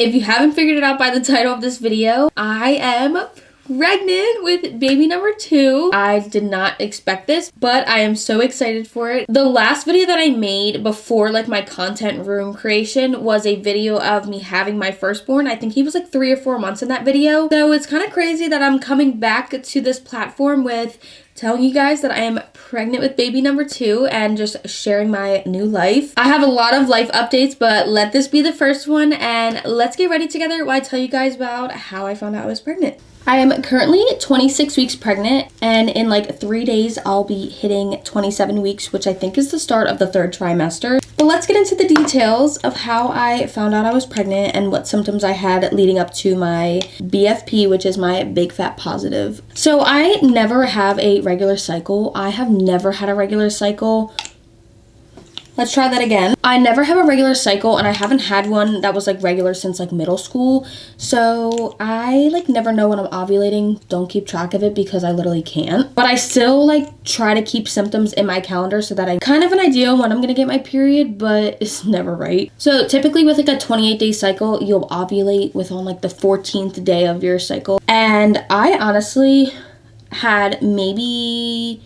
If you haven't figured it out by the title of this video, I am pregnant with baby number 2. I did not expect this, but I am so excited for it. The last video that I made before like my content room creation was a video of me having my firstborn. I think he was like 3 or 4 months in that video. So it's kind of crazy that I'm coming back to this platform with telling you guys that I am pregnant with baby number 2 and just sharing my new life. I have a lot of life updates, but let this be the first one, and let's get ready together while I tell you guys about how I found out I was pregnant. I am currently 26 weeks pregnant, and in like 3 days I'll be hitting 27 weeks, which I think is the start of the 3rd trimester. But let's get into the details of how I found out I was pregnant and what symptoms I had leading up to my BFP, which is my big fat positive. So I never have a regular cycle. I have never had a regular cycle. Let's try that again. I never have a regular cycle, and I haven't had one that was like regular since like middle school. So I like never know when I'm ovulating. Don't keep track of it because I literally can't. But I still like try to keep symptoms in my calendar so that I kind of have an idea when I'm gonna get my period, but it's never right. So typically with like a 28-day cycle, you'll ovulate with on like the 14th day of your cycle. And I honestly had maybe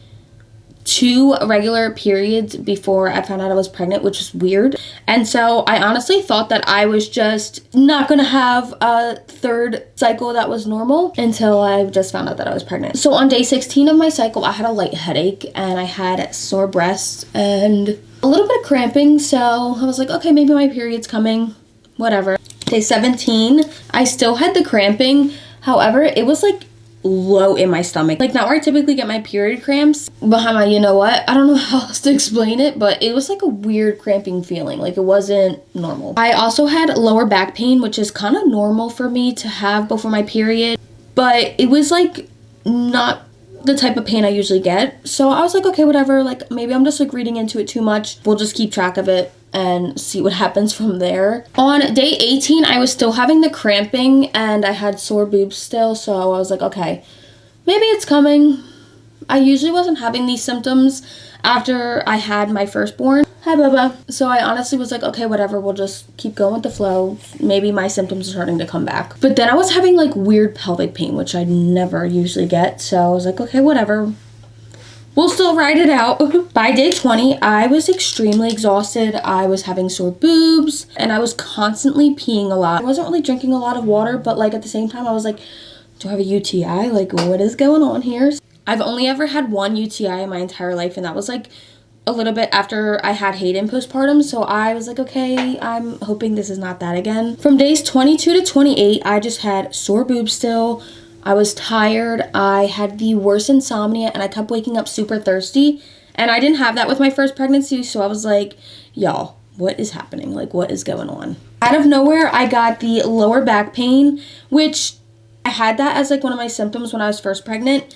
2 regular periods before I found out I was pregnant, which is weird. And so I honestly thought that I was just not gonna have a 3rd cycle that was normal until I just found out that I was pregnant. So on day 16 of my cycle, I had a light headache and I had sore breasts and a little bit of cramping. So I was like, okay, maybe my period's coming, whatever. Day 17, I still had the cramping. However, it was like low in my stomach, like not where I typically get my period cramps, behind my you know what, I don't know how else to explain it, but it was like a weird cramping feeling, like it wasn't normal. I also had lower back pain, which is kind of normal for me to have before my period, but it was like not the type of pain I usually get. So I was like, okay, whatever, like maybe I'm just like reading into it too much. We'll just keep track of it and see what happens from there. On day 18, I was still having the cramping and I had sore boobs still, so I was like, okay, maybe it's coming. I usually wasn't having these symptoms after I had my firstborn. Hi, Bubba. So I honestly was like, okay, whatever, we'll just keep going with the flow. Maybe my symptoms are starting to come back. But then I was having like weird pelvic pain, which I never usually get, so I was like, okay, whatever. We'll still ride it out. By day 20, I was extremely exhausted. I was having sore boobs and I was constantly peeing a lot. I wasn't really drinking a lot of water, but like at the same time, I was like, do I have a UTI? Like, what is going on here? I've only ever had 1 UTI in my entire life, and that was like a little bit after I had Hayden postpartum. So I was like, okay, I'm hoping this is not that again. From days 22 to 28, I just had sore boobs still. I was tired, I had the worst insomnia, and I kept waking up super thirsty. And I didn't have that with my first pregnancy, so I was like, y'all, what is happening? Like, what is going on? Out of nowhere, I got the lower back pain, which I had that as like one of my symptoms when I was first pregnant,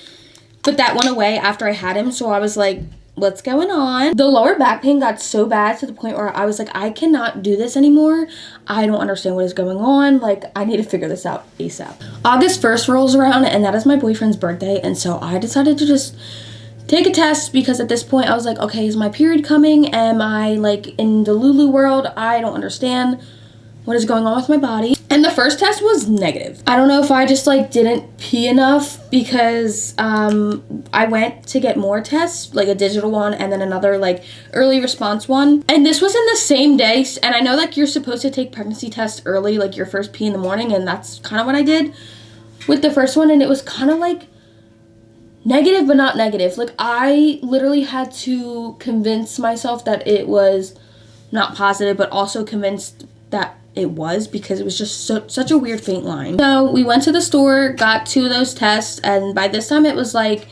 but that went away after I had him, so I was like, what's going on? The lower back pain got so bad to the point where I was like, I cannot do this anymore. I don't understand what is going on. Like, I need to figure this out ASAP. August 1st rolls around, and that is my boyfriend's birthday, and so I decided to just take a test because at this point I was like, okay, is my period coming? Am I like in the Lulu world? I don't understand what is going on with my body. And the first test was negative. I don't know if I just like didn't pee enough because I went to get more tests, like a digital one and then another like early response one. And this was in the same day. And I know like you're supposed to take pregnancy tests early, like your first pee in the morning. And that's kind of what I did with the first one. And it was kind of like negative, but not negative. Like I literally had to convince myself that it was not positive, but also convinced that it was, because it was just such a weird faint line. So we went to the store, got 2 of those tests, and by this time it was like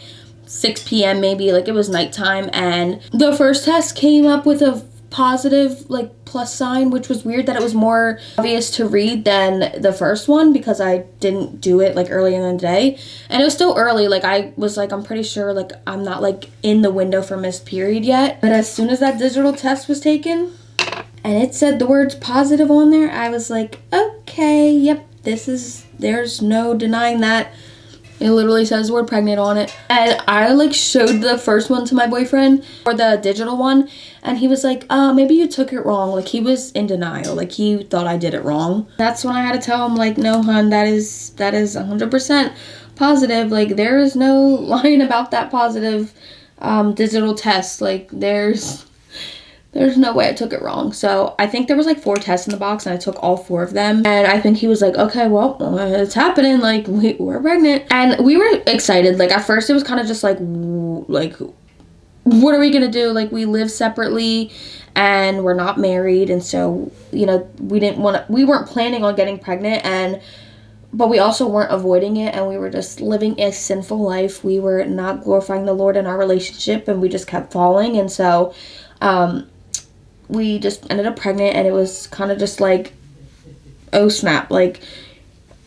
6 p.m. maybe, like it was nighttime, and the first test came up with a positive like plus sign, which was weird that it was more obvious to read than the first one because I didn't do it like early in the day, and it was still early. Like I was like, I'm pretty sure like I'm not like in the window for missed period yet. But as soon as that digital test was taken and it said the words positive on there, I was like, okay, yep, there's no denying that It literally says we're pregnant on it. And I like showed the first one to my boyfriend, or the digital one, and he was like, maybe you took it wrong. Like, he was in denial. Like, he thought I did it wrong. That's when I had to tell him, like, no, hun, that is 100% positive. Like, there is no lying about that positive digital test. Like, there's no way I took it wrong. So I think there was like 4 tests in the box, and I took all 4 of them. And I think he was like, okay, well, it's happening. Like, we're pregnant. And we were excited. Like, at first it was kind of just like, what are we gonna do? Like, we live separately and we're not married. And so, you know, we weren't planning on getting pregnant, but we also weren't avoiding it, and we were just living a sinful life. We were not glorifying the Lord in our relationship, and we just kept falling. And so, we just ended up pregnant, and it was kind of just like, oh snap. Like,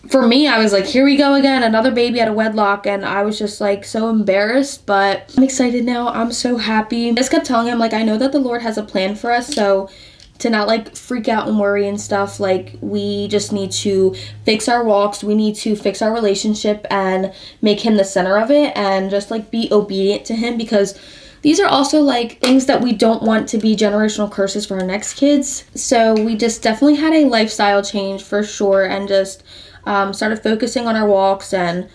for me, I was like, here we go again, another baby out of wedlock, and I was just like so embarrassed, but I'm excited now. I'm so happy. I just kept telling him, like, I know that the Lord has a plan for us, so to not like freak out and worry and stuff. Like, we just need to fix our walks, we need to fix our relationship and make him the center of it, and just like be obedient to him, because these are also like things that we don't want to be generational curses for our next kids. So we just definitely had a lifestyle change for sure, and just started focusing on our walks and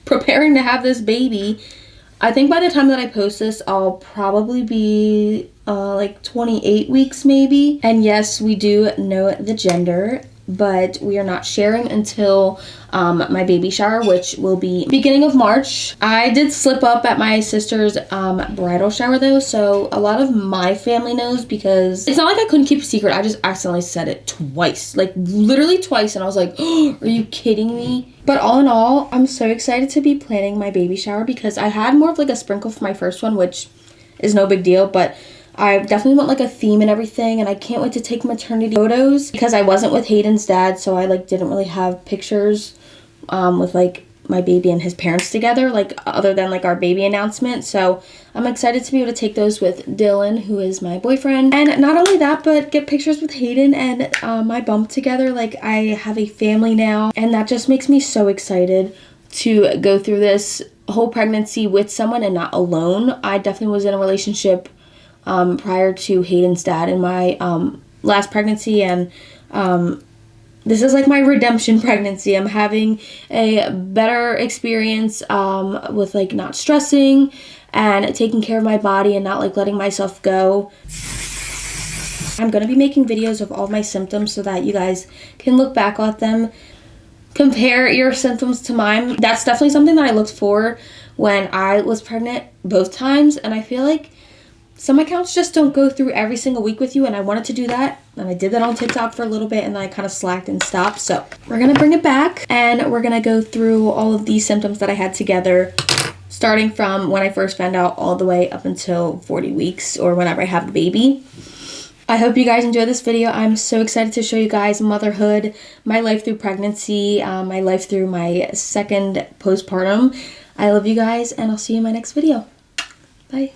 preparing to have this baby. I think by the time that I post this, I'll probably be like 28 weeks maybe. And yes, we do know the gender, but we are not sharing until my baby shower, which will be beginning of March. I did slip up at my sister's bridal shower though, so a lot of my family knows, because it's not like I couldn't keep a secret. I just accidentally said it twice, like literally twice, and I was like, oh, are you kidding me? But all in all, I'm so excited to be planning my baby shower, because I had more of like a sprinkle for my first one, which is no big deal, but I definitely want like a theme and everything, and I can't wait to take maternity photos, because I wasn't with Hayden's dad, so I like didn't really have pictures with like my baby and his parents together, like other than like our baby announcement. So I'm excited to be able to take those with Dylan, who is my boyfriend, and not only that, but get pictures with Hayden and my bump together. Like, I have a family now, and that just makes me so excited to go through this whole pregnancy with someone and not alone. I definitely was in a relationship prior to Hayden's dad in my last pregnancy, and this is like my redemption pregnancy. I'm having a better experience with like not stressing and taking care of my body and not like letting myself go. I'm going to be making videos of all my symptoms so that you guys can look back at them, compare your symptoms to mine. That's definitely something that I looked for when I was pregnant both times, and I feel like some accounts just don't go through every single week with you, and I wanted to do that, and I did that on TikTok for a little bit, and then I kind of slacked and stopped. So we're gonna bring it back, and we're gonna go through all of these symptoms that I had together, starting from when I first found out all the way up until 40 weeks or whenever I have the baby. I hope you guys enjoyed this video. I'm so excited to show you guys motherhood, my life through pregnancy, my life through my second postpartum. I love you guys, and I'll see you in my next video. Bye.